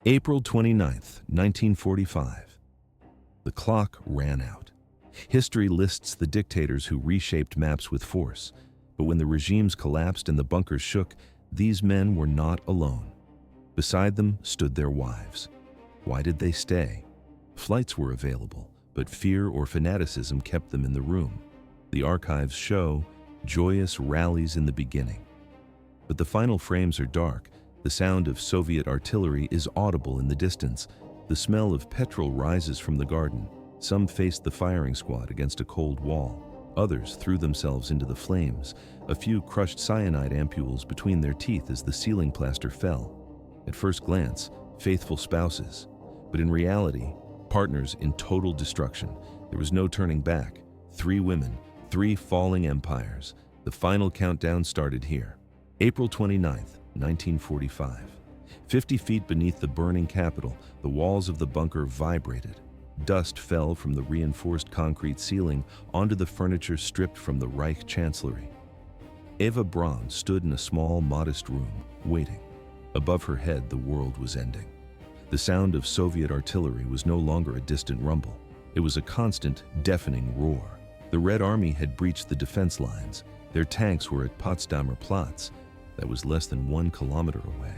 April 29th, 1945. The clock ran out. History lists the dictators who reshaped maps with force, but when the regimes collapsed and the bunkers shook, these men were not alone. Beside them stood their wives. Why did they stay? Flights were available, but fear or fanaticism kept them in the room. The archives show joyous rallies in the beginning. But the final frames are dark. The sound of Soviet artillery is audible in the distance. The smell of petrol rises from the garden. Some faced the firing squad against a cold wall. Others threw themselves into the flames. A few crushed cyanide ampules between their teeth as the ceiling plaster fell. At first glance, faithful spouses, but in reality, partners in total destruction. There was no turning back. 3 women, 3 falling empires. The final countdown started here. April 29th, 1945. 50 feet beneath the burning Capitol, the walls of the bunker vibrated. Dust fell from the reinforced concrete ceiling onto the furniture stripped from the Reich Chancellery. Eva Braun stood in a small, modest room, waiting. Above her head, the world was ending. The sound of Soviet artillery was no longer a distant rumble. It was a constant, deafening roar. The Red Army had breached the defense lines. Their tanks were at Potsdamer Platz. That was less than 1 kilometer away.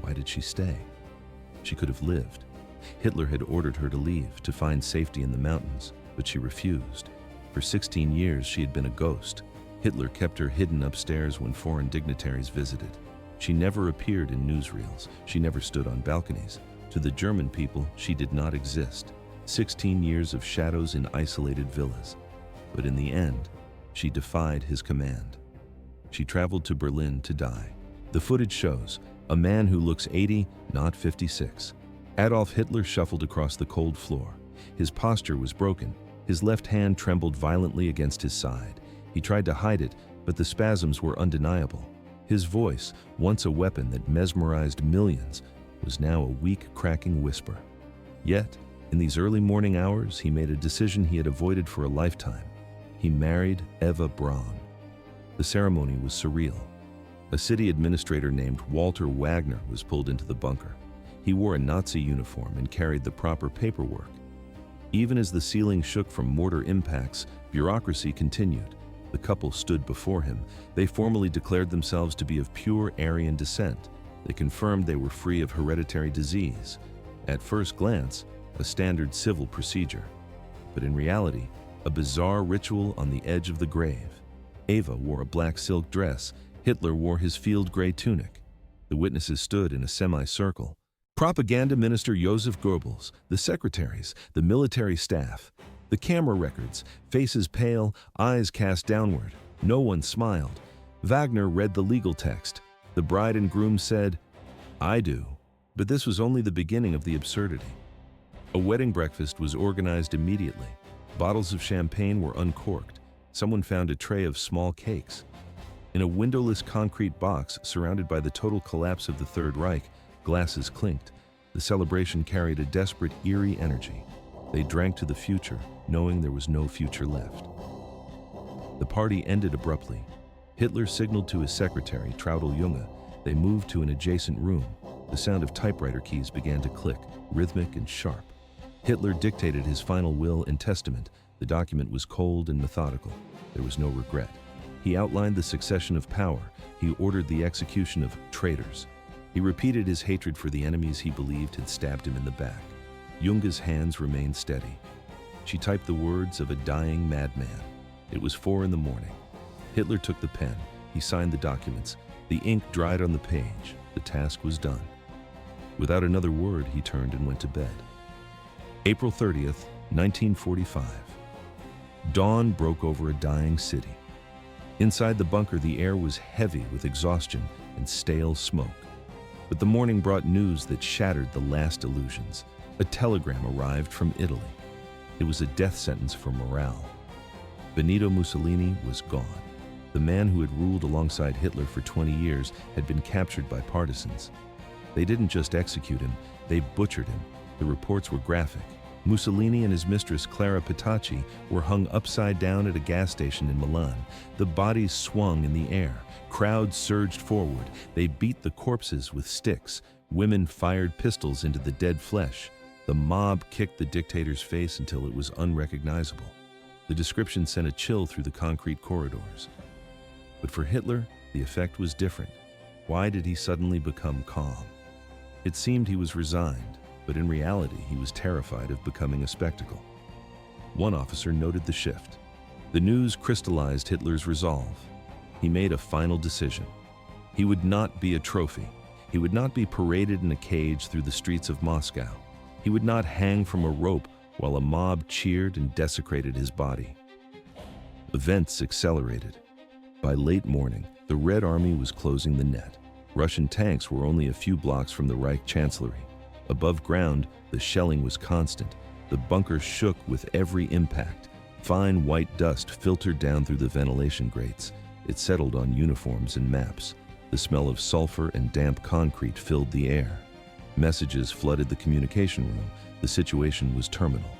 Why did she stay? She could have lived. Hitler had ordered her to leave, to find safety in the mountains, but she refused. For 16 years, she had been a ghost. Hitler kept her hidden upstairs when foreign dignitaries visited. She never appeared in newsreels. She never stood on balconies. To the German people, she did not exist. 16 years of shadows in isolated villas. But in the end, she defied his command. She traveled to Berlin to die. The footage shows a man who looks 80, not 56. Adolf Hitler shuffled across the cold floor. His posture was broken. His left hand trembled violently against his side. He tried to hide it, but the spasms were undeniable. His voice, once a weapon that mesmerized millions, was now a weak, cracking whisper. Yet, in these early morning hours, he made a decision he had avoided for a lifetime. He married Eva Braun. The ceremony was surreal. A city administrator named Walter Wagner was pulled into the bunker. He wore a Nazi uniform and carried the proper paperwork. Even as the ceiling shook from mortar impacts, bureaucracy continued. The couple stood before him. They formally declared themselves to be of pure Aryan descent. They confirmed they were free of hereditary disease. At first glance, a standard civil procedure. But in reality, a bizarre ritual on the edge of the grave. Eva wore a black silk dress. Hitler wore his field gray tunic. The witnesses stood in a semicircle. Propaganda Minister Joseph Goebbels, the secretaries, the military staff, the camera records, faces pale, eyes cast downward. No one smiled. Wagner read the legal text. The bride and groom said, "I do." But this was only the beginning of the absurdity. A wedding breakfast was organized immediately. Bottles of champagne were uncorked. Someone found a tray of small cakes. In a windowless concrete box surrounded by the total collapse of the Third Reich, glasses clinked. The celebration carried a desperate, eerie energy. They drank to the future, knowing there was no future left. The party ended abruptly. Hitler signaled to his secretary, Traudl Junge. They moved to an adjacent room. The sound of typewriter keys began to click, rhythmic and sharp. Hitler dictated his final will and testament. The document was cold and methodical. There was no regret. He outlined the succession of power. He ordered the execution of traitors. He repeated his hatred for the enemies he believed had stabbed him in the back. Junge's hands remained steady. She typed the words of a dying madman. It was 4 in the morning. Hitler took the pen. He signed the documents. The ink dried on the page. The task was done. Without another word, he turned and went to bed. April 30th, 1945. Dawn broke over a dying city. Inside the bunker, the air was heavy with exhaustion and stale smoke. But the morning brought news that shattered the last illusions. A telegram arrived from Italy. It was a death sentence for morale. Benito Mussolini was gone. The man who had ruled alongside Hitler for 20 years had been captured by partisans. They didn't just execute him, they butchered him. The reports were graphic. Mussolini and his mistress Clara Petacci were hung upside down at a gas station in Milan. The bodies swung in the air. Crowds surged forward. They beat the corpses with sticks. Women fired pistols into the dead flesh. The mob kicked the dictator's face until it was unrecognizable. The description sent a chill through the concrete corridors. But for Hitler, the effect was different. Why did he suddenly become calm? It seemed he was resigned, but in reality, he was terrified of becoming a spectacle. One officer noted the shift. The news crystallized Hitler's resolve. He made a final decision. He would not be a trophy. He would not be paraded in a cage through the streets of Moscow. He would not hang from a rope while a mob cheered and desecrated his body. Events accelerated. By late morning, the Red Army was closing the net. Russian tanks were only a few blocks from the Reich Chancellery. Above ground, the shelling was constant. The bunkers shook with every impact. Fine white dust filtered down through the ventilation grates. It settled on uniforms and maps. The smell of sulfur and damp concrete filled the air. Messages flooded the communication room. The situation was terminal.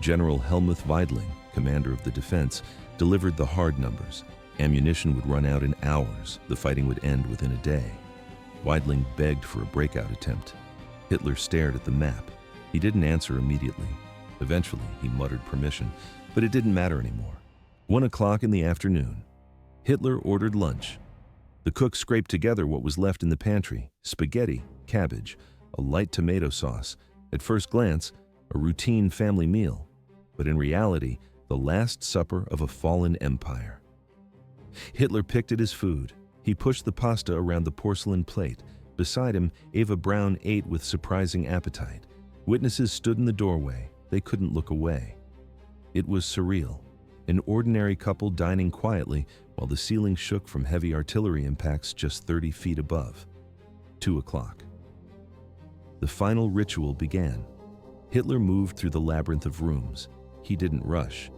General Helmuth Weidling, commander of the defense, delivered the hard numbers. Ammunition would run out in hours. The fighting would end within a day. Weidling begged for a breakout attempt. Hitler stared at the map. He didn't answer immediately. Eventually, he muttered permission, but it didn't matter anymore. 1 o'clock in the afternoon. Hitler ordered lunch. The cook scraped together what was left in the pantry: spaghetti, cabbage, a light tomato sauce. At first glance, a routine family meal, but in reality, the last supper of a fallen empire. Hitler picked at his food. He pushed the pasta around the porcelain plate. Beside him, Eva Braun ate with surprising appetite. Witnesses stood in the doorway. They couldn't look away. It was surreal. An ordinary couple dining quietly while the ceiling shook from heavy artillery impacts just 30 feet above. 2 o'clock. The final ritual began. Hitler moved through the labyrinth of rooms. He didn't rush.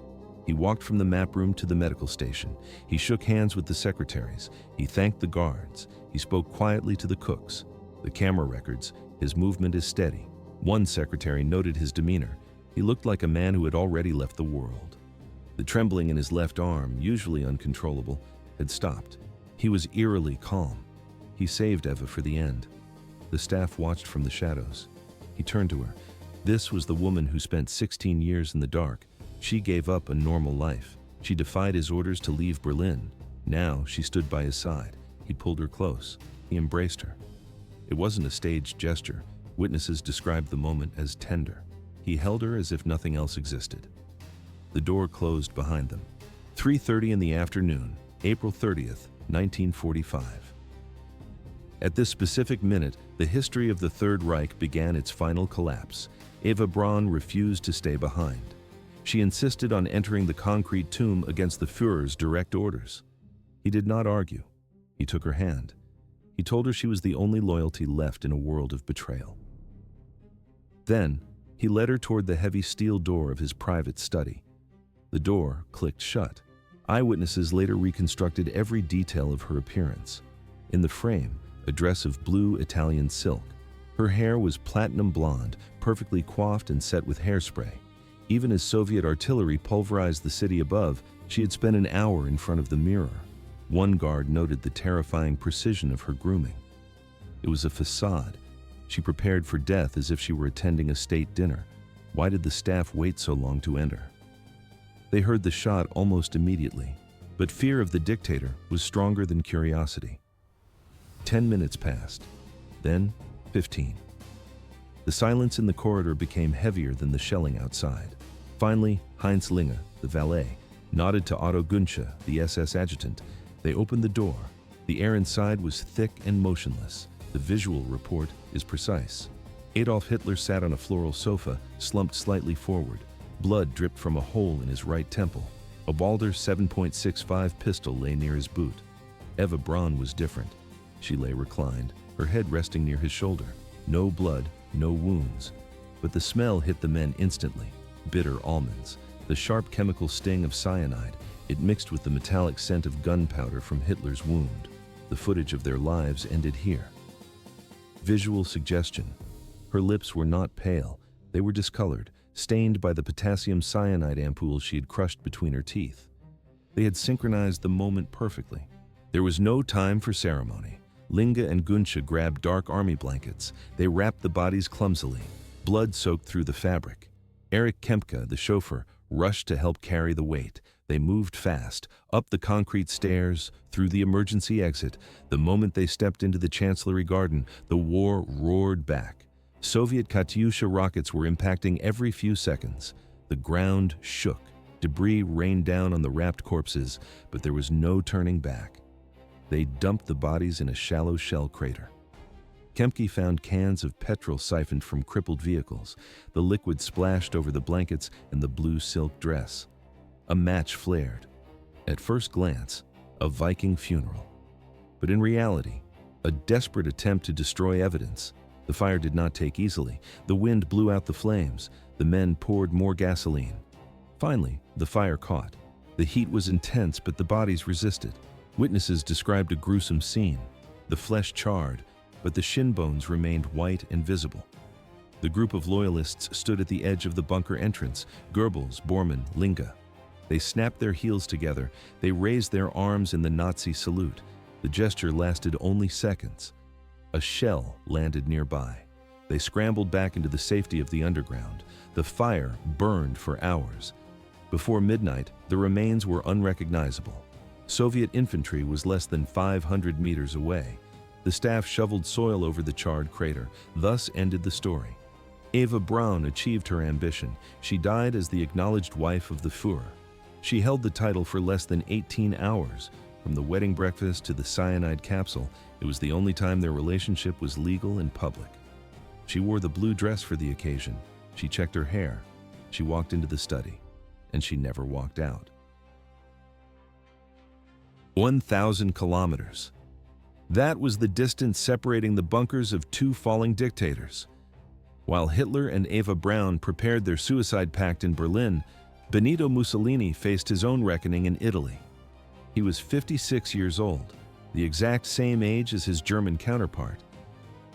He walked from the map room to the medical station. He shook hands with the secretaries. He thanked the guards. He spoke quietly to the cooks. The camera records, his movement is steady. One secretary noted his demeanor. He looked like a man who had already left the world. The trembling in his left arm, usually uncontrollable, had stopped. He was eerily calm. He saved Eva for the end. The staff watched from the shadows. He turned to her. This was the woman who spent 16 years in the dark. She gave up a normal life. She defied his orders to leave Berlin. Now she stood by his side. He pulled her close. He embraced her. It wasn't a staged gesture. Witnesses described the moment as tender. He held her as if nothing else existed. The door closed behind them. 3:30 in the afternoon, April 30th, 1945. At this specific minute, the history of the Third Reich began its final collapse. Eva Braun refused to stay behind. She insisted on entering the concrete tomb against the Führer's direct orders. He did not argue. He took her hand. He told her she was the only loyalty left in a world of betrayal. Then, he led her toward the heavy steel door of his private study. The door clicked shut. Eyewitnesses later reconstructed every detail of her appearance. In the frame, a dress of blue Italian silk. Her hair was platinum blonde, perfectly coiffed and set with hairspray. Even as Soviet artillery pulverized the city above, she had spent an hour in front of the mirror. One guard noted the terrifying precision of her grooming. It was a facade. She prepared for death as if she were attending a state dinner. Why did the staff wait so long to enter? They heard the shot almost immediately, but fear of the dictator was stronger than curiosity. 10 minutes passed, then 15. The silence in the corridor became heavier than the shelling outside. Finally, Heinz Linge, the valet, nodded to Otto Günsche, the SS adjutant. They opened the door. The air inside was thick and motionless. The visual report is precise. Adolf Hitler sat on a floral sofa, slumped slightly forward. Blood dripped from a hole in his right temple. A Walther 7.65 pistol lay near his boot. Eva Braun was different. She lay reclined, her head resting near his shoulder. No blood, no wounds. But the smell hit the men instantly. Bitter almonds. The sharp chemical sting of cyanide. It mixed with the metallic scent of gunpowder from Hitler's wound. The footage of their lives ended here. Visual suggestion. Her lips were not pale. They were discolored, stained by the potassium cyanide ampoules she had crushed between her teeth. They had synchronized the moment perfectly. There was no time for ceremony. Linga and Gunsha grabbed dark army blankets. They wrapped the bodies clumsily. Blood soaked through the fabric. Erich Kempka, the chauffeur, rushed to help carry the weight. They moved fast, up the concrete stairs, through the emergency exit. The moment they stepped into the Chancellery Garden, the war roared back. Soviet Katyusha rockets were impacting every few seconds. The ground shook. Debris rained down on the wrapped corpses, but there was no turning back. They dumped the bodies in a shallow shell crater. Kempke found cans of petrol siphoned from crippled vehicles. The liquid splashed over the blankets and the blue silk dress. A match flared. At first glance, a Viking funeral. But in reality, a desperate attempt to destroy evidence. The fire did not take easily. The wind blew out the flames. The men poured more gasoline. Finally, the fire caught. The heat was intense, but the bodies resisted. Witnesses described a gruesome scene. The flesh charred, but the shin bones remained white and visible. The group of loyalists stood at the edge of the bunker entrance, Goebbels, Bormann, Linga. They snapped their heels together. They raised their arms in the Nazi salute. The gesture lasted only seconds. A shell landed nearby. They scrambled back into the safety of the underground. The fire burned for hours. Before midnight, the remains were unrecognizable. Soviet infantry was less than 500 meters away. The staff shoveled soil over the charred crater. Thus ended the story. Eva Braun achieved her ambition. She died as the acknowledged wife of the Führer. She held the title for less than 18 hours. From the wedding breakfast to the cyanide capsule, it was the only time their relationship was legal and public. She wore the blue dress for the occasion. She checked her hair. She walked into the study. And she never walked out. 1,000 kilometers. That was the distance separating the bunkers of two falling dictators. While Hitler and Eva Braun prepared their suicide pact in Berlin, Benito Mussolini faced his own reckoning in Italy. He was 56 years old, the exact same age as his German counterpart.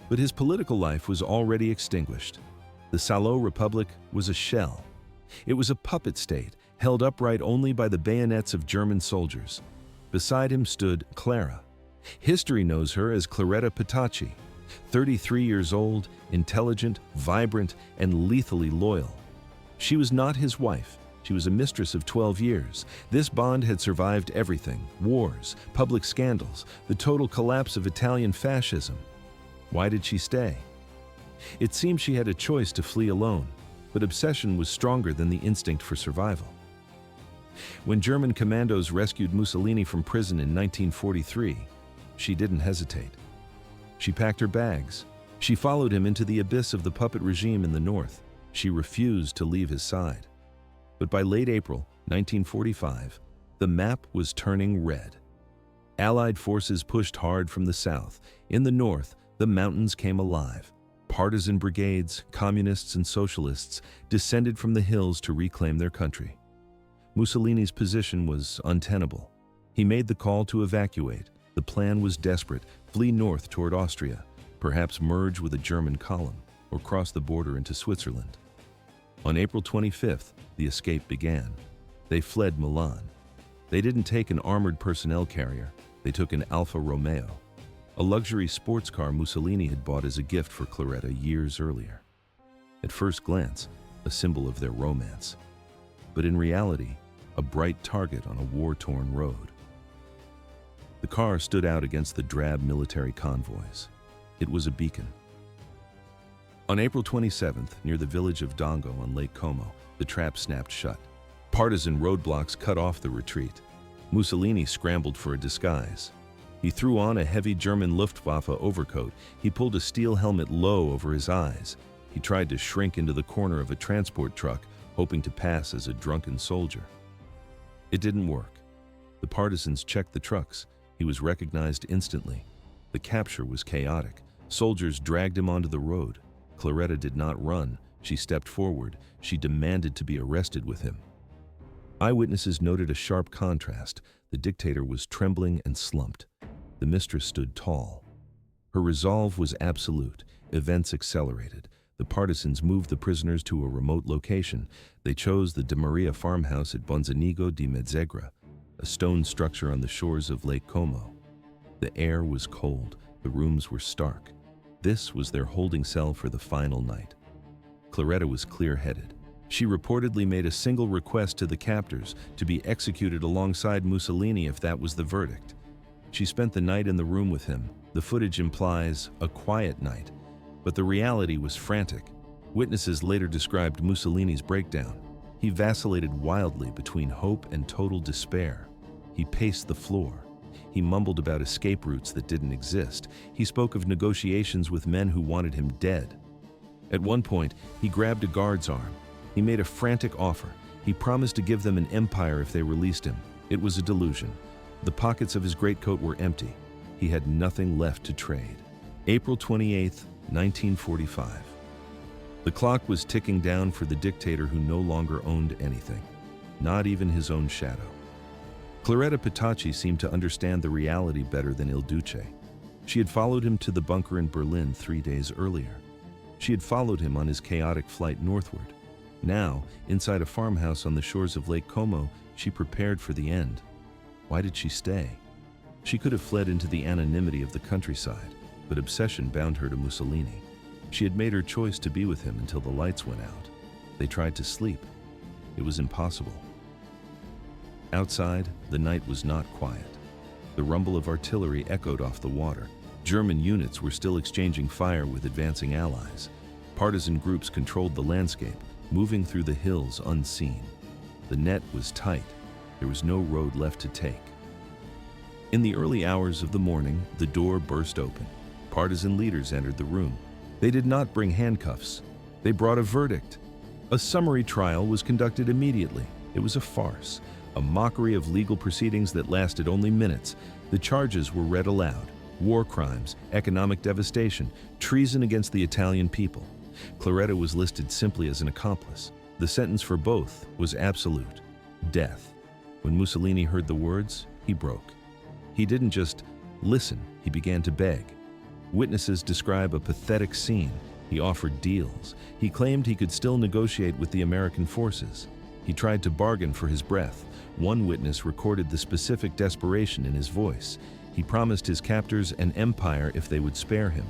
But his political life was already extinguished. The Salo Republic was a shell. It was a puppet state, held upright only by the bayonets of German soldiers. Beside him stood Clara. History knows her as Clara Petacci, 33 years old, intelligent, vibrant, and lethally loyal. She was not his wife. She was a mistress of 12 years. This bond had survived everything: wars, public scandals, the total collapse of Italian fascism. Why did she stay? It seemed she had a choice to flee alone, but obsession was stronger than the instinct for survival. When German commandos rescued Mussolini from prison in 1943, she didn't hesitate. She packed her bags. She followed him into the abyss of the puppet regime in the north. She refused to leave his side. But by late April 1945, the map was turning red. Allied forces pushed hard from the south. In the north, the mountains came alive. Partisan brigades, communists and socialists, descended from the hills to reclaim their country. Mussolini's position was untenable. He made the call to evacuate. The plan was desperate: flee north toward Austria, perhaps merge with a German column, or cross the border into Switzerland. On April 25th, the escape began. They fled Milan. They didn't take an armored personnel carrier. They took an Alfa Romeo, a luxury sports car Mussolini had bought as a gift for Claretta years earlier. At first glance, a symbol of their romance. But in reality, a bright target on a war-torn road. The car stood out against the drab military convoys. It was a beacon. On April 27th, near the village of Dongo on Lake Como, the trap snapped shut. Partisan roadblocks cut off the retreat. Mussolini scrambled for a disguise. He threw on a heavy German Luftwaffe overcoat. He pulled a steel helmet low over his eyes. He tried to shrink into the corner of a transport truck, hoping to pass as a drunken soldier. It didn't work. The partisans checked the trucks. He was recognized instantly. The capture was chaotic. Soldiers dragged him onto the road. Claretta did not run. She stepped forward. She demanded to be arrested with him. Eyewitnesses noted a sharp contrast. The dictator was trembling and slumped. The mistress stood tall. Her resolve was absolute. Events accelerated. The partisans moved the prisoners to a remote location. They chose the De Maria farmhouse at Bonzanigo di Mezzegra, a stone structure on the shores of Lake Como. The air was cold. The rooms were stark. This was their holding cell for the final night. Claretta was clear-headed. She reportedly made a single request to the captors to be executed alongside Mussolini if that was the verdict. She spent the night in the room with him. The footage implies a quiet night, but the reality was frantic. Witnesses later described Mussolini's breakdown. He vacillated wildly between hope and total despair. He paced the floor. He mumbled about escape routes that didn't exist. He spoke of negotiations with men who wanted him dead. At one point, he grabbed a guard's arm. He made a frantic offer. He promised to give them an empire if they released him. It was a delusion. The pockets of his greatcoat were empty. He had nothing left to trade. April 28, 1945. The clock was ticking down for the dictator who no longer owned anything, not even his own shadow. Clara Petacci seemed to understand the reality better than Il Duce. She had followed him to the bunker in Berlin 3 days earlier. She had followed him on his chaotic flight northward. Now, inside a farmhouse on the shores of Lake Como, she prepared for the end. Why did she stay? She could have fled into the anonymity of the countryside, but obsession bound her to Mussolini. She had made her choice to be with him until the lights went out. They tried to sleep. It was impossible. Outside, the night was not quiet. The rumble of artillery echoed off the water. German units were still exchanging fire with advancing allies. Partisan groups controlled the landscape, moving through the hills unseen. The net was tight. There was no road left to take. In the early hours of the morning, the door burst open. Partisan leaders entered the room. They did not bring handcuffs. They brought a verdict. A summary trial was conducted immediately. It was a farce, a mockery of legal proceedings that lasted only minutes. The charges were read aloud: war crimes, economic devastation, treason against the Italian people. Claretta was listed simply as an accomplice. The sentence for both was absolute: death. When Mussolini heard the words, he broke. He didn't just listen, he began to beg. Witnesses describe a pathetic scene. He offered deals. He claimed he could still negotiate with the American forces. He tried to bargain for his breath. One witness recorded the specific desperation in his voice. He promised his captors an empire if they would spare him.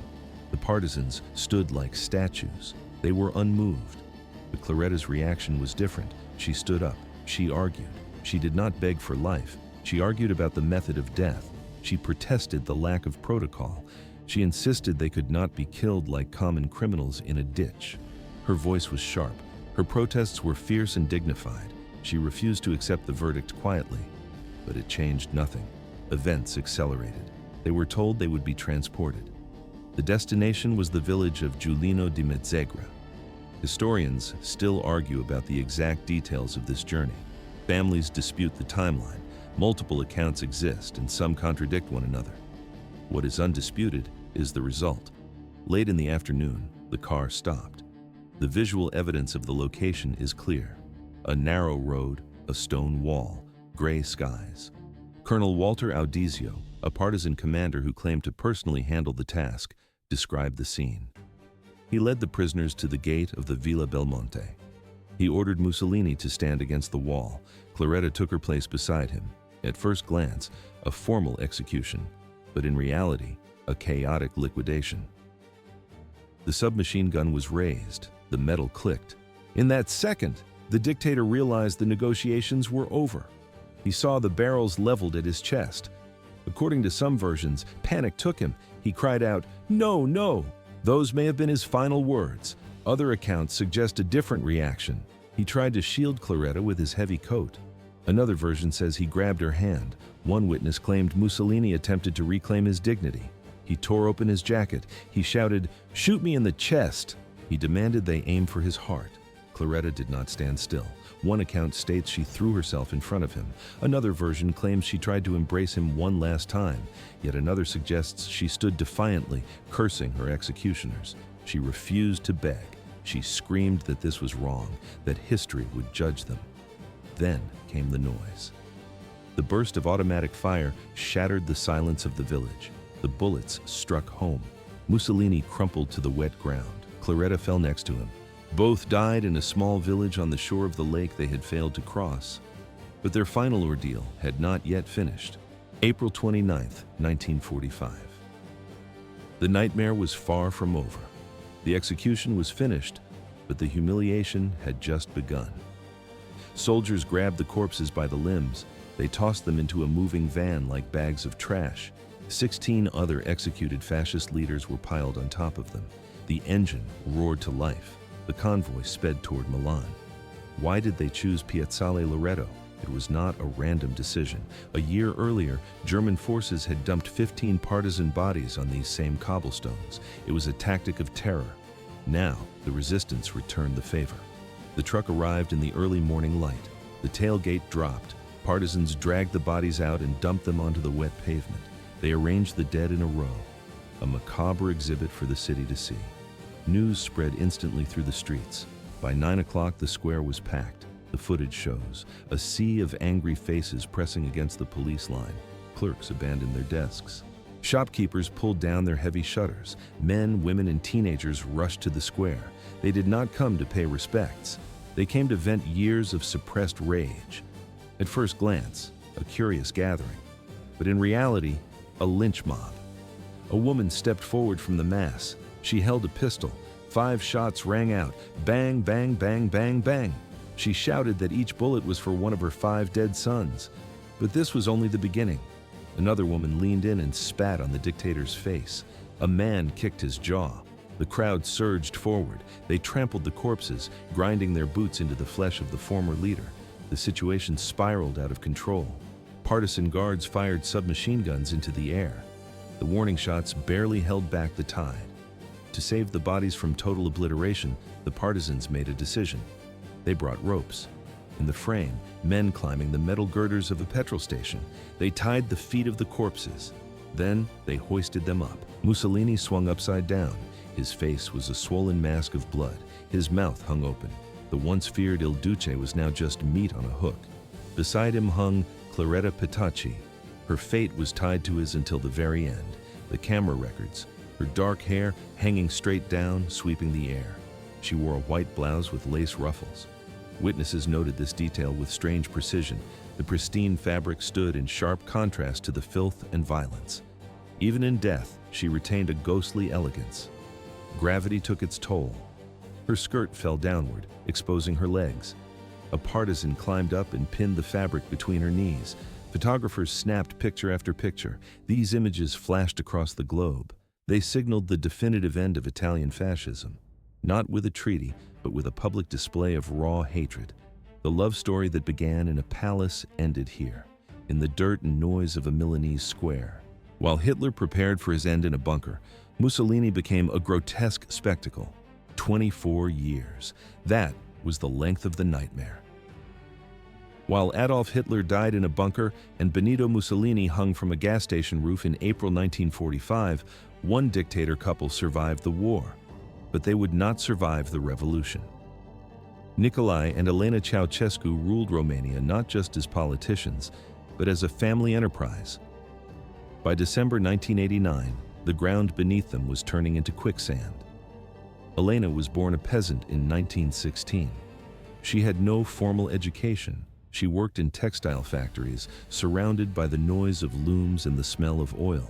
The partisans stood like statues. They were unmoved. But Claretta's reaction was different. She stood up. She argued. She did not beg for life. She argued about the method of death. She protested the lack of protocol. She insisted they could not be killed like common criminals in a ditch. Her voice was sharp. Her protests were fierce and dignified. She refused to accept the verdict quietly. But it changed nothing. Events accelerated. They were told they would be transported. The destination was the village of Giulino di Mezzegra. Historians still argue about the exact details of this journey. Families dispute the timeline. Multiple accounts exist, and some contradict one another. What is undisputed is the result. Late in the afternoon, the car stopped. The visual evidence of the location is clear. A narrow road, a stone wall, gray skies. Colonel Walter Audizio, a partisan commander who claimed to personally handle the task, described the scene. He led the prisoners to the gate of the Villa Belmonte. He ordered Mussolini to stand against the wall. Claretta took her place beside him. At first glance, a formal execution, but in reality, a chaotic liquidation. The submachine gun was raised. The metal clicked. In that second, the dictator realized the negotiations were over. He saw the barrels leveled at his chest. According to some versions, panic took him. He cried out, "No, no!" Those may have been his final words. Other accounts suggest a different reaction. He tried to shield Claretta with his heavy coat. Another version says he grabbed her hand. One witness claimed Mussolini attempted to reclaim his dignity. He tore open his jacket. He shouted, "Shoot me in the chest!" He demanded they aim for his heart. Claretta did not stand still. One account states she threw herself in front of him. Another version claims she tried to embrace him one last time. Yet another suggests she stood defiantly, cursing her executioners. She refused to beg. She screamed that this was wrong, that history would judge them. Then came the noise. The burst of automatic fire shattered the silence of the village. The bullets struck home. Mussolini crumpled to the wet ground. Claretta fell next to him. Both died in a small village on the shore of the lake they had failed to cross. But their final ordeal had not yet finished. April 29, 1945. The nightmare was far from over. The execution was finished, but the humiliation had just begun. Soldiers grabbed the corpses by the limbs. They tossed them into a moving van like bags of trash. 16 other executed fascist leaders were piled on top of them. The engine roared to life. The convoy sped toward Milan. Why did they choose Piazzale Loreto? It was not a random decision. A year earlier, German forces had dumped 15 partisan bodies on these same cobblestones. It was a tactic of terror. Now, the resistance returned the favor. The truck arrived in the early morning light. The tailgate dropped. Partisans dragged the bodies out and dumped them onto the wet pavement. They arranged the dead in a row, a macabre exhibit for the city to see. News spread instantly through the streets. By 9 o'clock, the square was packed. The footage shows a sea of angry faces pressing against the police line. Clerks abandoned their desks. Shopkeepers pulled down their heavy shutters. Men, women, and teenagers rushed to the square. They did not come to pay respects. They came to vent years of suppressed rage. At first glance, a curious gathering, but in reality, a lynch mob. A woman stepped forward from the mass. She held a pistol. 5 shots rang out. Bang, bang, bang, bang, bang. She shouted that each bullet was for one of her 5 dead sons. But this was only the beginning. Another woman leaned in and spat on the dictator's face. A man kicked his jaw. The crowd surged forward. They trampled the corpses, grinding their boots into the flesh of the former leader. The situation spiraled out of control. Partisan guards fired submachine guns into the air. The warning shots barely held back the tide. To save the bodies from total obliteration, the partisans made a decision. They brought ropes. In the frame, men climbing the metal girders of a petrol station. They tied the feet of the corpses. Then they hoisted them up. Mussolini swung upside down. His face was a swollen mask of blood. His mouth hung open. The once feared Il Duce was now just meat on a hook. Beside him hung Clara Petacci. Her fate was tied to his until the very end. The camera records, her dark hair hanging straight down, sweeping the air. She wore a white blouse with lace ruffles. Witnesses noted this detail with strange precision. The pristine fabric stood in sharp contrast to the filth and violence. Even in death, she retained a ghostly elegance. Gravity took its toll. Her skirt fell downward, exposing her legs. A partisan climbed up and pinned the fabric between her knees. Photographers snapped picture after picture. These images flashed across the globe. They signaled the definitive end of Italian fascism. Not with a treaty, but with a public display of raw hatred. The love story that began in a palace ended here, in the dirt and noise of a Milanese square. While Hitler prepared for his end in a bunker, Mussolini became a grotesque spectacle. 24 years. That was the length of the nightmare. While Adolf Hitler died in a bunker and Benito Mussolini hung from a gas station roof in April 1945, one dictator couple survived the war. But they would not survive the revolution. Nicolae and Elena Ceaușescu ruled Romania not just as politicians, but as a family enterprise. By December 1989, the ground beneath them was turning into quicksand. Elena was born a peasant in 1916. She had no formal education. She worked in textile factories, surrounded by the noise of looms and the smell of oil.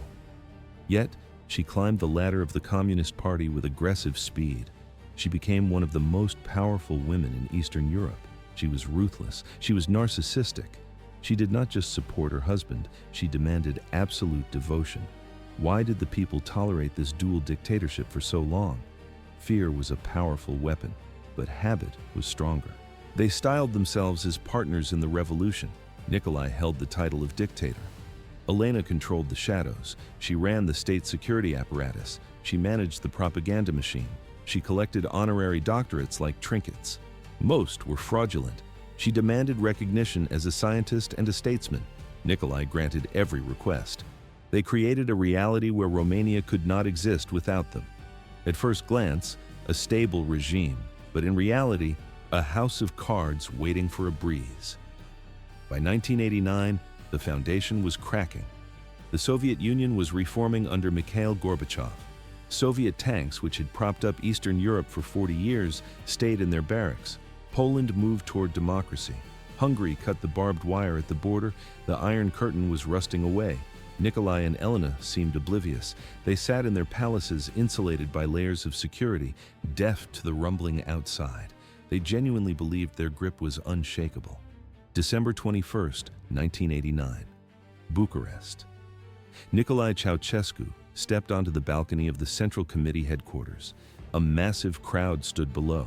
Yet, she climbed the ladder of the Communist Party with aggressive speed. She became one of the most powerful women in Eastern Europe. She was ruthless. She was narcissistic. She did not just support her husband, she demanded absolute devotion. Why did the people tolerate this dual dictatorship for so long? Fear was a powerful weapon, but habit was stronger. They styled themselves as partners in the revolution. Nicolae held the title of dictator. Elena controlled the shadows. She ran the state security apparatus. She managed the propaganda machine. She collected honorary doctorates like trinkets. Most were fraudulent. She demanded recognition as a scientist and a statesman. Nicolae granted every request. They created a reality where Romania could not exist without them. At first glance, a stable regime, but in reality, a house of cards waiting for a breeze. By 1989, the foundation was cracking. The Soviet Union was reforming under Mikhail Gorbachev. Soviet tanks, which had propped up Eastern Europe for 40 years, stayed in their barracks. Poland moved toward democracy. Hungary cut the barbed wire at the border. The Iron Curtain was rusting away. Nikolai and Elena seemed oblivious. They sat in their palaces insulated by layers of security, deaf to the rumbling outside. They genuinely believed their grip was unshakable. December 21st, 1989. Bucharest. Nicolae Ceaușescu stepped onto the balcony of the Central Committee headquarters. A massive crowd stood below.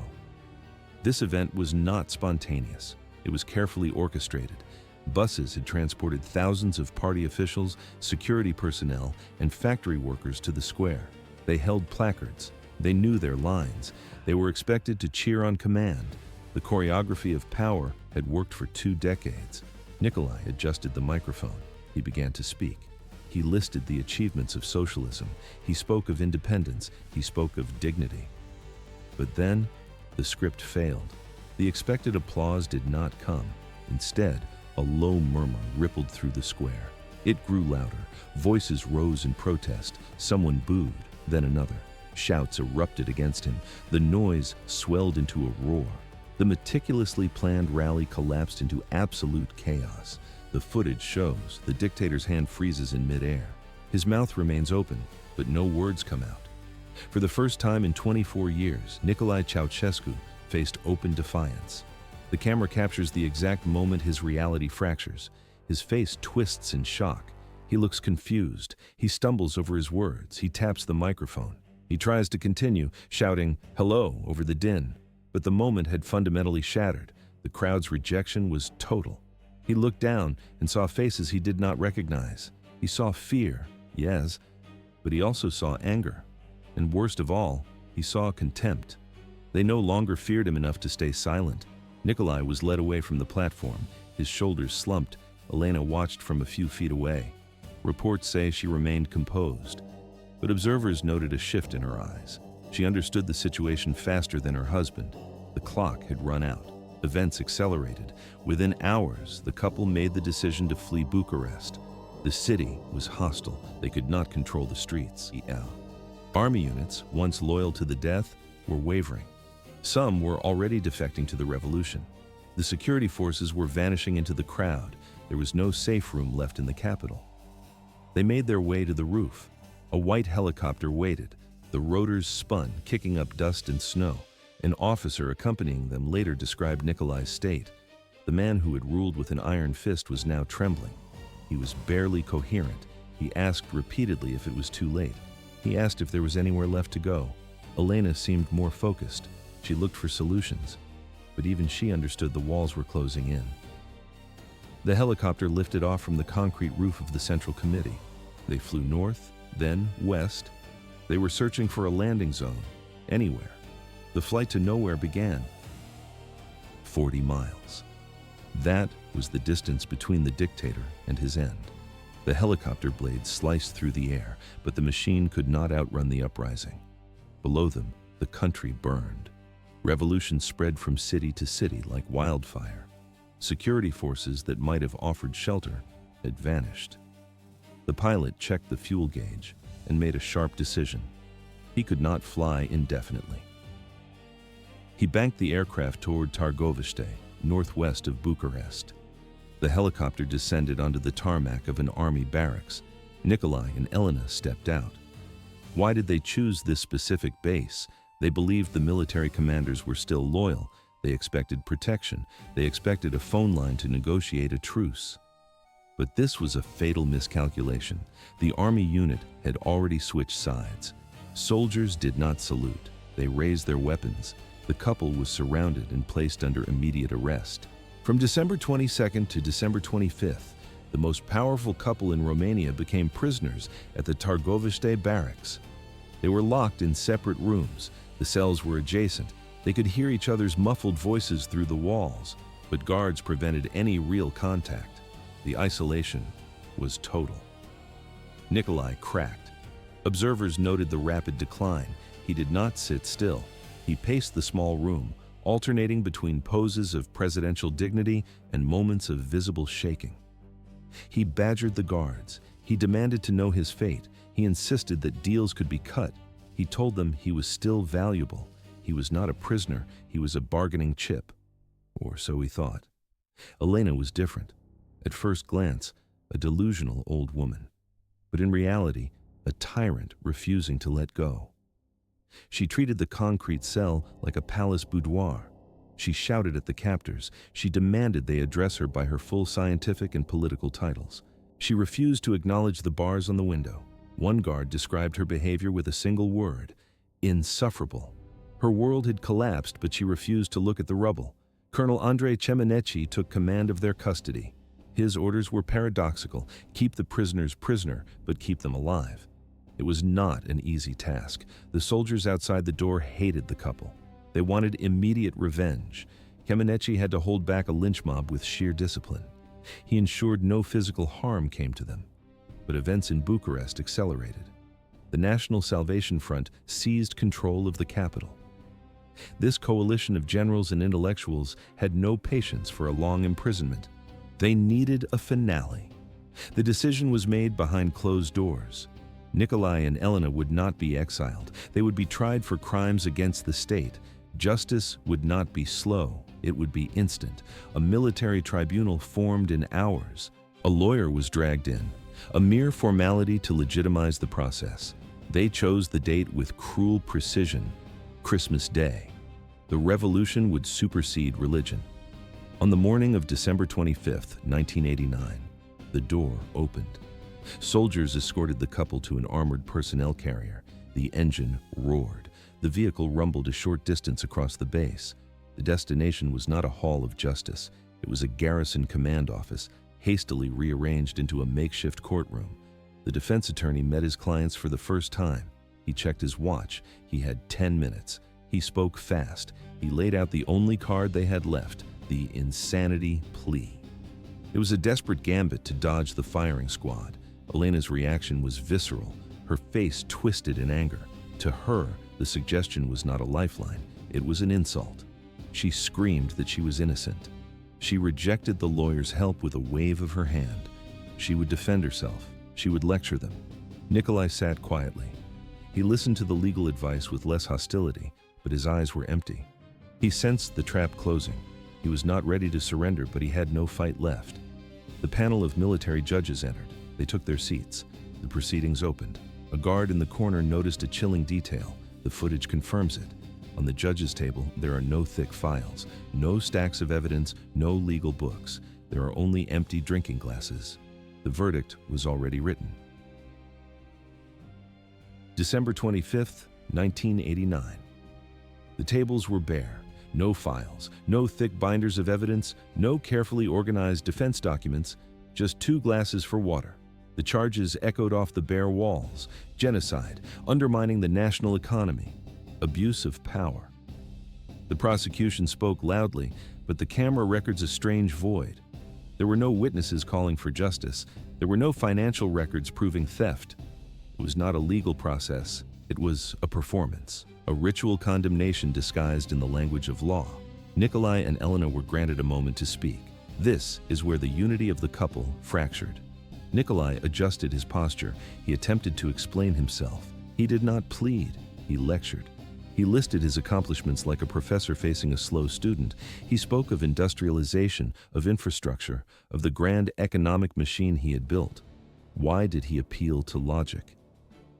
This event was not spontaneous. It was carefully orchestrated. Buses had transported thousands of party officials, security personnel, and factory workers to the square. They held placards. They knew their lines. They were expected to cheer on command. The choreography of power had worked for 2 decades. Nikolai adjusted the microphone. He began to speak. He listed the achievements of socialism. He spoke of independence. He spoke of dignity. But then, the script failed. The expected applause did not come. Instead, a low murmur rippled through the square. It grew louder. Voices rose in protest. Someone booed, then another. Shouts erupted against him. The noise swelled into a roar. The meticulously planned rally collapsed into absolute chaos. The footage shows the dictator's hand freezes in midair. His mouth remains open, but no words come out. For the first time in 24 years, Nicolae Ceaușescu faced open defiance. The camera captures the exact moment his reality fractures. His face twists in shock. He looks confused. He stumbles over his words. He taps the microphone. He tries to continue, shouting, "Hello," over the din. But the moment had fundamentally shattered. The crowd's rejection was total. He looked down and saw faces he did not recognize. He saw fear, yes, but he also saw anger. And worst of all, he saw contempt. They no longer feared him enough to stay silent. Nikolai was led away from the platform. His shoulders slumped. Elena watched from a few feet away. Reports say she remained composed, but observers noted a shift in her eyes. She understood the situation faster than her husband. The clock had run out. Events accelerated. Within hours, the couple made the decision to flee Bucharest. The city was hostile. They could not control the streets. Army units, once loyal to the death, were wavering. Some were already defecting to the revolution. The security forces were vanishing into the crowd. There was no safe room left in the capital. They made their way to the roof. A white helicopter waited. The rotors spun, kicking up dust and snow. An officer accompanying them later described Nikolai's state. The man who had ruled with an iron fist was now trembling. He was barely coherent. He asked repeatedly if it was too late. He asked if there was anywhere left to go. Elena seemed more focused. She looked for solutions, but even she understood the walls were closing in. The helicopter lifted off from the concrete roof of the Central Committee. They flew north, then west. They were searching for a landing zone, anywhere. The flight to nowhere began. 40 miles. That was the distance between the dictator and his end. The helicopter blades sliced through the air, but the machine could not outrun the uprising. Below them, the country burned. Revolution spread from city to city like wildfire. Security forces that might have offered shelter had vanished. The pilot checked the fuel gauge and made a sharp decision. He could not fly indefinitely. He banked the aircraft toward Târgoviște, northwest of Bucharest. The helicopter descended onto the tarmac of an army barracks. Nikolai and Elena stepped out. Why did they choose this specific base? They believed the military commanders were still loyal. They expected protection. They expected a phone line to negotiate a truce. But this was a fatal miscalculation. The army unit had already switched sides. Soldiers did not salute. They raised their weapons. The couple was surrounded and placed under immediate arrest. From December 22nd to December 25th, the most powerful couple in Romania became prisoners at the Târgoviște barracks. They were locked in separate rooms. The cells were adjacent. They could hear each other's muffled voices through the walls, but guards prevented any real contact. The isolation was total. Nikolai cracked. Observers noted the rapid decline. He did not sit still. He paced the small room, alternating between poses of presidential dignity and moments of visible shaking. He badgered the guards. He demanded to know his fate. He insisted that deals could be cut. He told them he was still valuable. He was not a prisoner. He was a bargaining chip. Or so he thought. Elena was different. At first glance, a delusional old woman. but in reality, a tyrant refusing to let go. She treated the concrete cell like a palace boudoir. She shouted at the captors. She demanded they address her by her full scientific and political titles. She refused to acknowledge the bars on the window. One guard described her behavior with a single word: insufferable. Her world had collapsed, but she refused to look at the rubble. Colonel Andrei Chemeneci took command of their custody. His orders were paradoxical: keep the prisoners prisoner, but keep them alive. It was not an easy task. The soldiers outside the door hated the couple. They wanted immediate revenge. Chemeneci had to hold back a lynch mob with sheer discipline. He ensured no physical harm came to them. But events in Bucharest accelerated. The National Salvation Front seized control of the capital. This coalition of generals and intellectuals had no patience for a long imprisonment. They needed a finale. The decision was made behind closed doors. Nikolai and Elena would not be exiled. They would be tried for crimes against the state. Justice would not be slow. It would be instant. A military tribunal formed in hours. A lawyer was dragged in, a mere formality to legitimize the process. They chose the date with cruel precision: Christmas Day. The revolution would supersede religion. On the morning of December 25, 1989, the door opened. Soldiers escorted the couple to an armored personnel carrier. The engine roared. The vehicle rumbled a short distance across the base. The destination was not a hall of justice. It was a garrison command office, hastily rearranged into a makeshift courtroom. The defense attorney met his clients for the first time. He checked his watch. He had 10 minutes. He spoke fast. He laid out the only card they had left: the insanity plea. It was a desperate gambit to dodge the firing squad. Elena's reaction was visceral, her face twisted in anger. To her, the suggestion was not a lifeline, it was an insult. She screamed that she was innocent. She rejected the lawyer's help with a wave of her hand. She would defend herself. She would lecture them. Nikolai sat quietly. He listened to the legal advice with less hostility, but his eyes were empty. He sensed the trap closing. He was not ready to surrender, but he had no fight left. The panel of military judges entered. They took their seats. The proceedings opened. A guard in the corner noticed a chilling detail. The footage confirms it. On the judge's table, there are no thick files, no stacks of evidence, no legal books. There are only empty drinking glasses. The verdict was already written. December 25th, 1989. The tables were bare. No files, no thick binders of evidence, no carefully organized defense documents, just 2 glasses for water. The charges echoed off the bare walls: genocide, undermining the national economy, abuse of power. The prosecution spoke loudly, but the camera records a strange void. There were no witnesses calling for justice. There were no financial records proving theft. It was not a legal process. It was a performance, a ritual condemnation disguised in the language of law. Nikolai and Elena were granted a moment to speak. This is where the unity of the couple fractured. Nikolai adjusted his posture. He attempted to explain himself. He did not plead. He lectured. He listed his accomplishments like a professor facing a slow student. He spoke of industrialization, of infrastructure, of the grand economic machine he had built. Why did he appeal to logic?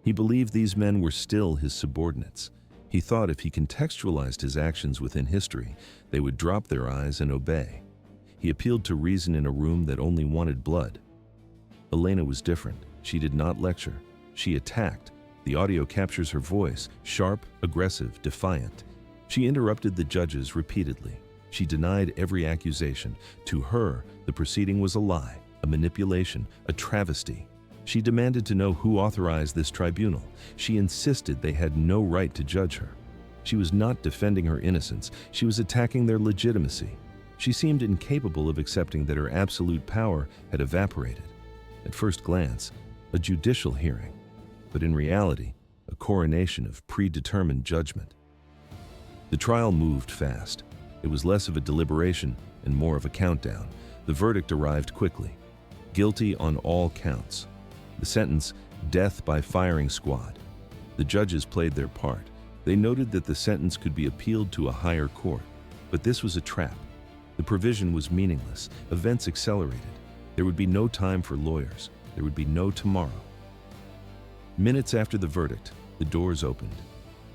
He believed these men were still his subordinates. He thought if he contextualized his actions within history, they would drop their eyes and obey. He appealed to reason in a room that only wanted blood. Elena was different. She did not lecture. She attacked. The audio captures her voice, sharp, aggressive, defiant. She interrupted the judges repeatedly. She denied every accusation. To her, the proceeding was a lie, a manipulation, a travesty. She demanded to know who authorized this tribunal. She insisted they had no right to judge her. She was not defending her innocence. She was attacking their legitimacy. She seemed incapable of accepting that her absolute power had evaporated. At first glance, a judicial hearing, but in reality, a coronation of predetermined judgment. The trial moved fast. It was less of a deliberation and more of a countdown. The verdict arrived quickly. Guilty on all counts. The sentence, death by firing squad. The judges played their part. They noted that the sentence could be appealed to a higher court. But this was a trap. The provision was meaningless. Events accelerated. There would be no time for lawyers. There would be no tomorrow. Minutes after the verdict, the doors opened.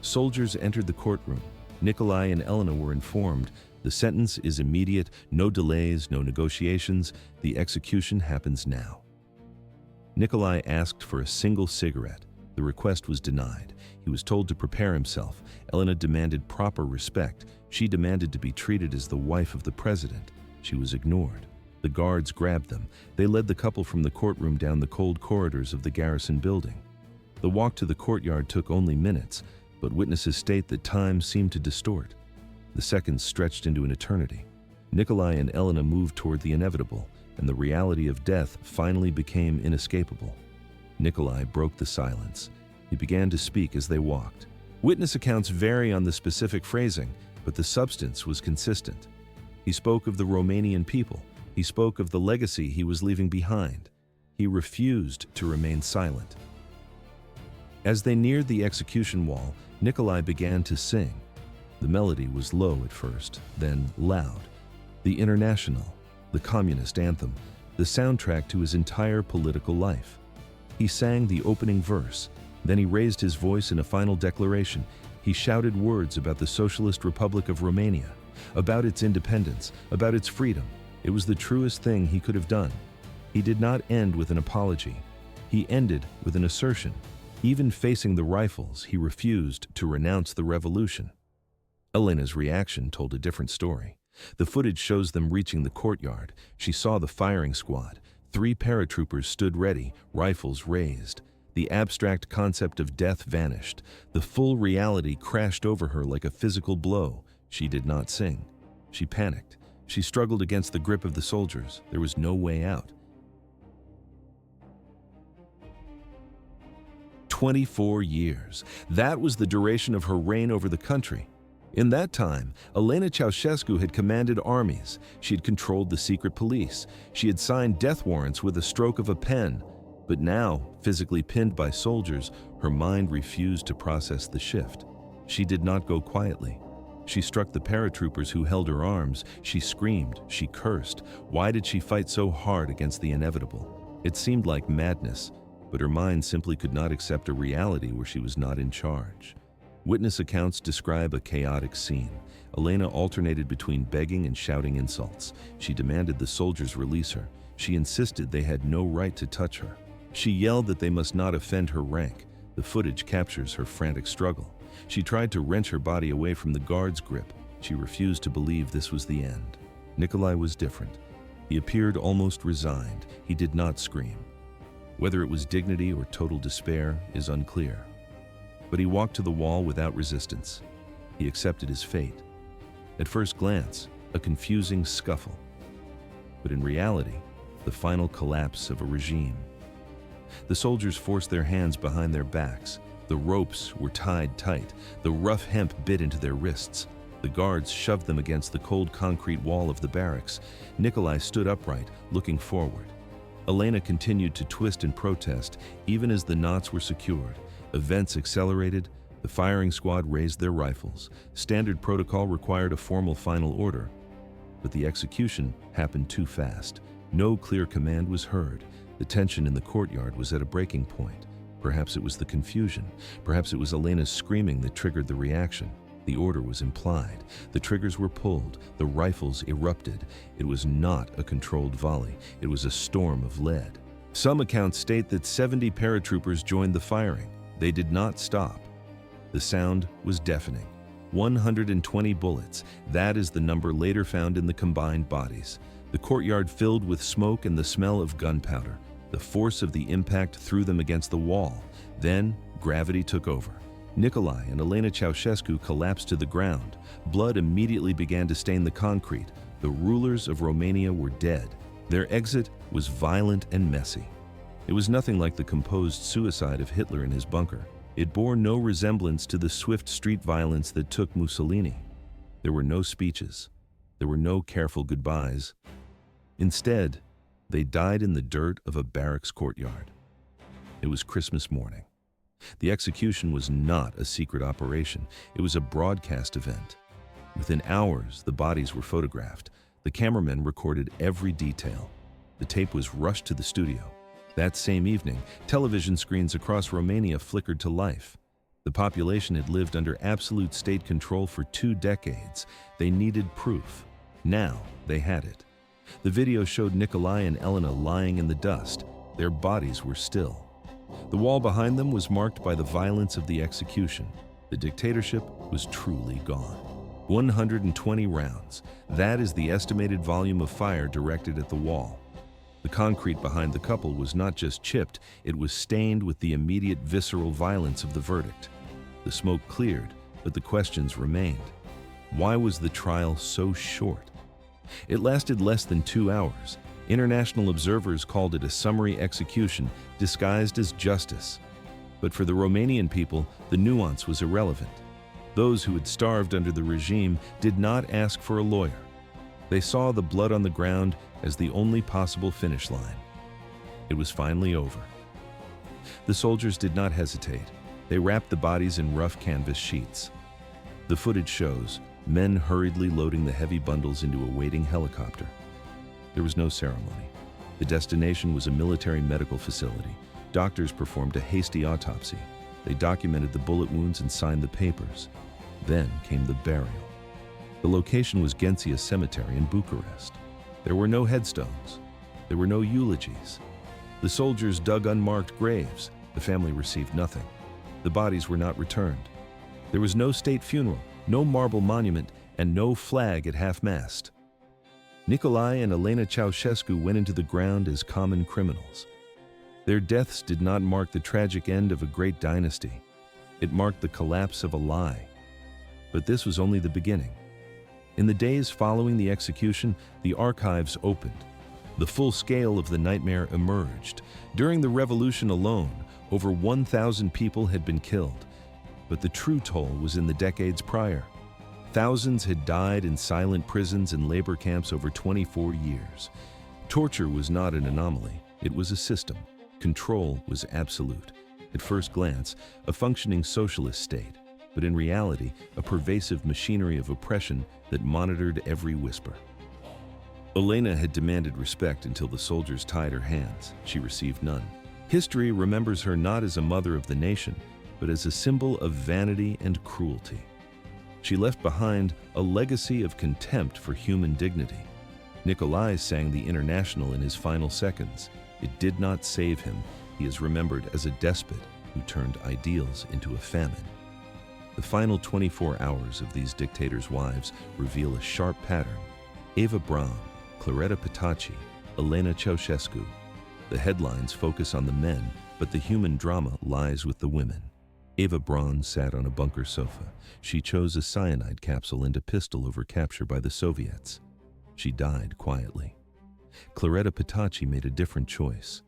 Soldiers entered the courtroom. Nikolai and Elena were informed. The sentence is immediate, no delays, no negotiations. The execution happens now. Nikolai asked for a single cigarette. The request was denied. He was told to prepare himself. Elena demanded proper respect. She demanded to be treated as the wife of the president. She was ignored. The guards grabbed them. They led the couple from the courtroom down the cold corridors of the garrison building. The walk to the courtyard took only minutes, but witnesses state that time seemed to distort. The seconds stretched into an eternity. Nikolai and Elena moved toward the inevitable, and the reality of death finally became inescapable. Nikolai broke the silence. He began to speak as they walked. Witness accounts vary on the specific phrasing, but the substance was consistent. He spoke of the Romanian people. He spoke of the legacy he was leaving behind. He refused to remain silent. As they neared the execution wall, Nikolai began to sing. The melody was low at first, then loud. The International, the communist anthem, the soundtrack to his entire political life. He sang the opening verse, then he raised his voice in a final declaration. He shouted words about the Socialist Republic of Romania, about its independence, about its freedom. It was the truest thing he could have done. He did not end with an apology. He ended with an assertion. Even facing the rifles, he refused to renounce the revolution. Elena's reaction told a different story. The footage shows them reaching the courtyard. She saw the firing squad. 3 paratroopers stood ready, rifles raised. The abstract concept of death vanished. The full reality crashed over her like a physical blow. She did not sing. She panicked. She struggled against the grip of the soldiers. There was no way out. 24 years. That was the duration of her reign over the country. In that time, Elena Ceaușescu had commanded armies. She had controlled the secret police. She had signed death warrants with a stroke of a pen. But now, physically pinned by soldiers, her mind refused to process the shift. She did not go quietly. She struck the paratroopers who held her arms. She screamed. She cursed. Why did she fight so hard against the inevitable? It seemed like madness, but her mind simply could not accept a reality where she was not in charge. Witness accounts describe a chaotic scene. Elena alternated between begging and shouting insults. She demanded the soldiers release her. She insisted they had no right to touch her. She yelled that they must not offend her rank. The footage captures her frantic struggle. She tried to wrench her body away from the guard's grip. She refused to believe this was the end. Nikolai was different. He appeared almost resigned. He did not scream. Whether it was dignity or total despair is unclear. But he walked to the wall without resistance. He accepted his fate. At first glance, a confusing scuffle. But in reality, the final collapse of a regime. The soldiers forced their hands behind their backs. The ropes were tied tight. The rough hemp bit into their wrists. The guards shoved them against the cold concrete wall of the barracks. Nikolai stood upright, looking forward. Elena continued to twist and protest, even as the knots were secured. Events accelerated. The firing squad raised their rifles. Standard protocol required a formal final order. But the execution happened too fast. No clear command was heard. The tension in the courtyard was at a breaking point. Perhaps it was the confusion. Perhaps it was Elena's screaming that triggered the reaction. The order was implied. The triggers were pulled. The rifles erupted. It was not a controlled volley. It was a storm of lead. Some accounts state that 70 paratroopers joined the firing. They did not stop. The sound was deafening. 120 bullets. That is the number later found in the combined bodies. The courtyard filled with smoke and the smell of gunpowder. The force of the impact threw them against the wall. Then, gravity took over. Nikolai and Elena Ceaușescu collapsed to the ground. Blood immediately began to stain the concrete. The rulers of Romania were dead. Their exit was violent and messy. It was nothing like the composed suicide of Hitler in his bunker. It bore no resemblance to the swift street violence that took Mussolini. There were no speeches. There were no careful goodbyes. Instead, they died in the dirt of a barracks courtyard. It was Christmas morning. The execution was not a secret operation. It was a broadcast event. Within hours, the bodies were photographed. The cameramen recorded every detail. The tape was rushed to the studio. That same evening, television screens across Romania flickered to life. The population had lived under absolute state control for 2 decades. They needed proof. Now they had it. The video showed Nicolae and Elena lying in the dust. Their bodies were still. The wall behind them was marked by the violence of the execution. The dictatorship was truly gone. 120 rounds. That is the estimated volume of fire directed at the wall. The concrete behind the couple was not just chipped, it was stained with the immediate visceral violence of the verdict. The smoke cleared, but the questions remained. Why was the trial so short? It lasted less than 2 hours. International observers called it a summary execution disguised as justice. But for the Romanian people, the nuance was irrelevant. Those who had starved under the regime did not ask for a lawyer. They saw the blood on the ground as the only possible finish line. It was finally over. The soldiers did not hesitate. They wrapped the bodies in rough canvas sheets. The footage shows men hurriedly loading the heavy bundles into a waiting helicopter. There was no ceremony. The destination was a military medical facility. Doctors performed a hasty autopsy. They documented the bullet wounds and signed the papers. Then came the burial. The location was Ghencea Cemetery in Bucharest. There were no headstones. There were no eulogies. The soldiers dug unmarked graves. The family received nothing. The bodies were not returned. There was no state funeral, no marble monument, and no flag at half-mast. Nicolae and Elena Ceaușescu went into the ground as common criminals. Their deaths did not mark the tragic end of a great dynasty. It marked the collapse of a lie. But this was only the beginning. In the days following the execution, the archives opened. The full scale of the nightmare emerged. During the revolution alone, over 1,000 people had been killed. But the true toll was in the decades prior. Thousands had died in silent prisons and labor camps over 24 years. Torture was not an anomaly. It was a system. Control was absolute. At first glance, a functioning socialist state, but in reality, a pervasive machinery of oppression that monitored every whisper. Elena had demanded respect until the soldiers tied her hands. She received none. History remembers her not as a mother of the nation, but as a symbol of vanity and cruelty. She left behind a legacy of contempt for human dignity. Nicolae sang the International in his final seconds. It did not save him. He is remembered as a despot who turned ideals into a famine. The final 24 hours of these dictators' wives reveal a sharp pattern. Eva Braun, Clara Petacci, Elena Ceaușescu. The headlines focus on the men, but the human drama lies with the women. Eva Braun sat on a bunker sofa. She chose a cyanide capsule and a pistol over capture by the Soviets. She died quietly. Clara Petacci made a different choice.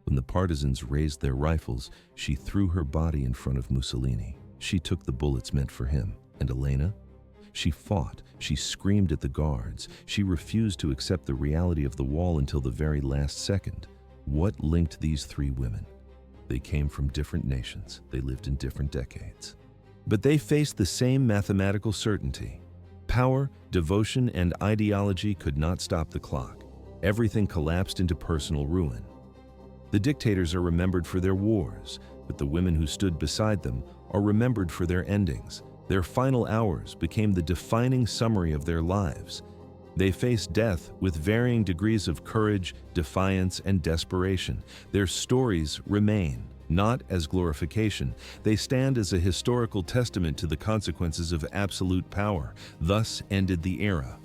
When the partisans raised their rifles, she threw her body in front of Mussolini. She took the bullets meant for him. And Elena? She fought. She screamed at the guards. She refused to accept the reality of the wall until the very last second. What linked these 3 women? They came from different nations. They lived in different decades. But they faced the same mathematical certainty. Power, devotion, and ideology could not stop the clock. Everything collapsed into personal ruin. The dictators are remembered for their wars, but the women who stood beside them are remembered for their endings. Their final hours became the defining summary of their lives. They faced death with varying degrees of courage, defiance, and desperation. Their stories remain, not as glorification. They stand as a historical testament to the consequences of absolute power. Thus ended the era,